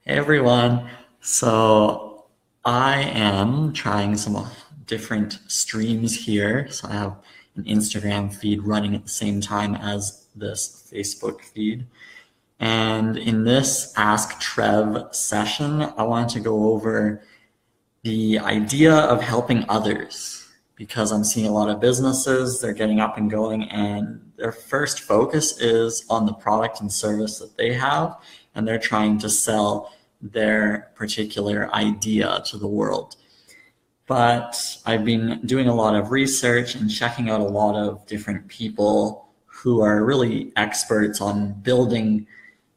Hey everyone. So I am trying some different streams here. So I have an Instagram feed running at the same time as this Facebook feed. And in this Ask Trev session, I wanted to go over the idea of helping others because I'm seeing a lot of businesses, they're getting up and going, and their first focus is on the product and service that they have, and they're trying to sell their particular idea to the world. But I've been doing a lot of research and checking out a lot of different people who are really experts on building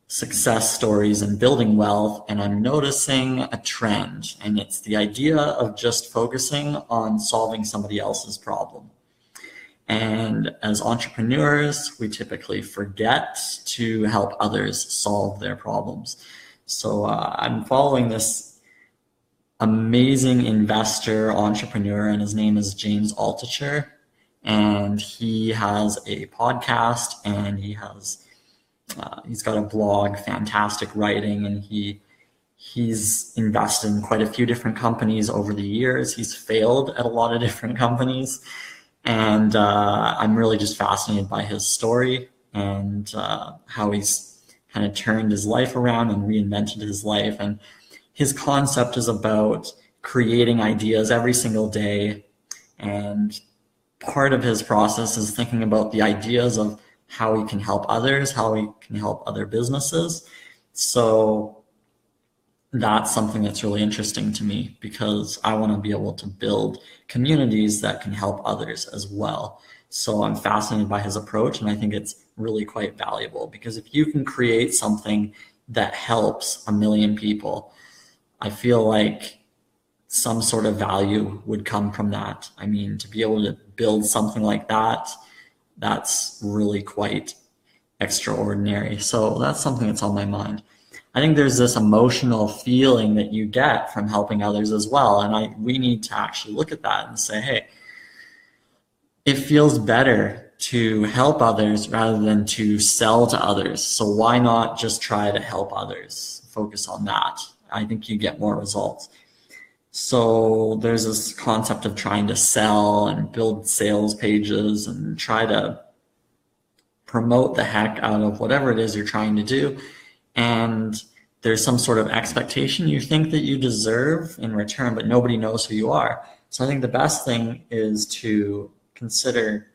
success stories and building wealth, and I'm noticing a trend, and it's the idea of just focusing on solving somebody else's problem. And as entrepreneurs, we typically forget to help others solve their problems. So I'm following this amazing investor entrepreneur, and his name is James Altucher, and he has a podcast, and he's got a blog, fantastic writing, and he's invested in quite a few different companies over the years. He's failed at a lot of different companies, and I'm really just fascinated by his story and how he's kind of turned his life around and reinvented his life. And his concept is about creating ideas every single day, and part of his process is thinking about the ideas of how he can help others, how he can help other businesses. So that's something that's really interesting to me because I want to be able to build communities that can help others as well. So I'm fascinated by his approach, and I think it's really quite valuable because if you can create something that helps a million people, I feel like some sort of value would come from that. I mean, to be able to build something like that, that's really quite extraordinary. So that's something that's on my mind. I think there's this emotional feeling that you get from helping others as well. And we need to actually look at that and say, hey, it feels better to help others rather than to sell to others. So why not just try to help others? Focus on that. I think you get more results. So there's this concept of trying to sell and build sales pages and try to promote the heck out of whatever it is you're trying to do. And there's some sort of expectation you think that you deserve in return, but nobody knows who you are. So I think the best thing is to consider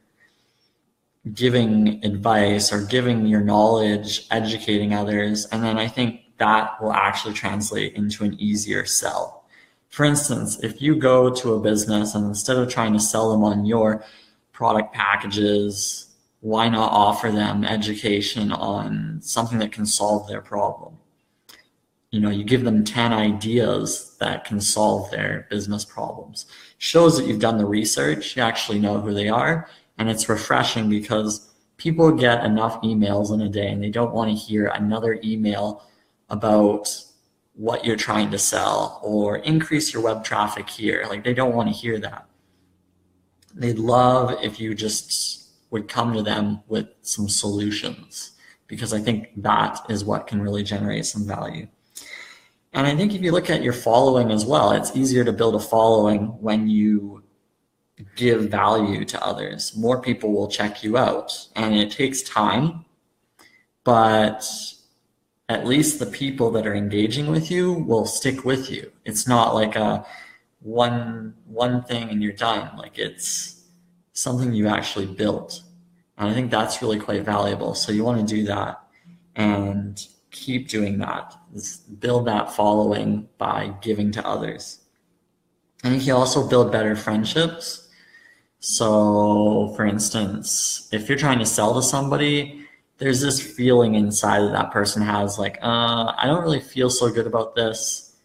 giving advice or giving your knowledge, educating others, and then I think that will actually translate into an easier sell. For instance, if you go to a business and instead of trying to sell them on your product packages, why not offer them education on something that can solve their problem? You know, you give them 10 ideas that can solve their business problems. Shows that you've done the research, you actually know who they are, and it's refreshing because people get enough emails in a day and they don't want to hear another email about what you're trying to sell or increase your web traffic here. Like, they don't want to hear that. They'd love if you just would come to them with some solutions, because I think that is what can really generate some value. And I think if you look at your following as well, it's easier to build a following when you give value to others. More people will check you out, and it takes time, but at least the people that are engaging with you will stick with you. It's not like a one thing and you're done. Like, it's something you actually built. And I think that's really quite valuable. So you want to do that and keep doing that. Build that following by giving to others. And you can also build better friendships. So for instance, if you're trying to sell to somebody, there's this feeling inside that person has, like, I don't really feel so good about this.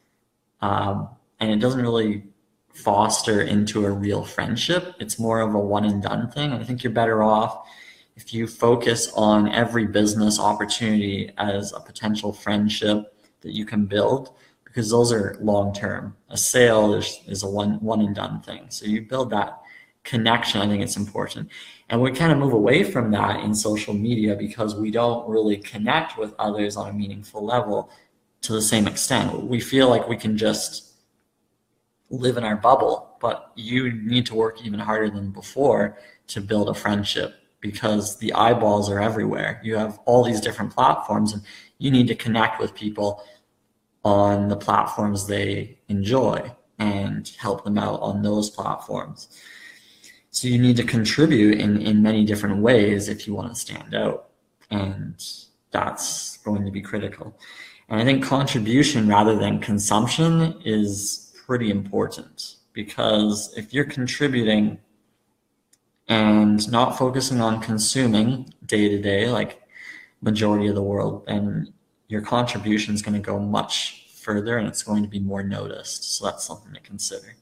And it doesn't really foster into a real friendship. It's more of a one and done thing. I think you're better off if you focus on every business opportunity as a potential friendship that you can build, because those are long term. A sale is a one and done thing. So you build that connection. I think it's important. And we kind of move away from that in social media because we don't really connect with others on a meaningful level. to the same extent. We feel like we can just live in our bubble, but you need to work even harder than before to build a friendship because the eyeballs are everywhere. You have all these different platforms and you need to connect with people on the platforms they enjoy and help them out on those platforms. So you need to contribute in many different ways if you want to stand out. And that's going to be critical. And I think contribution rather than consumption is pretty important because if you're contributing and not focusing on consuming day to day, like majority of the world, then your contribution is going to go much further and it's going to be more noticed. So that's something to consider.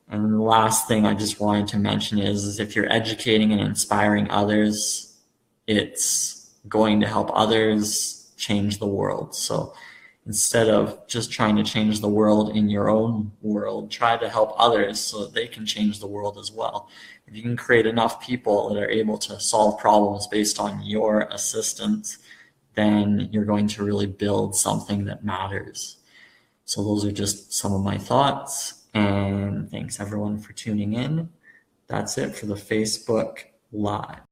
And then the last thing I just wanted to mention is if you're educating and inspiring others, it's going to help others change the world. So instead of just trying to change the world in your own world, try to help others so that they can change the world as well. If you can create enough people that are able to solve problems based on your assistance, then you're going to really build something that matters. So those are just some of my thoughts, and thanks everyone for tuning in. That's it for the Facebook Live.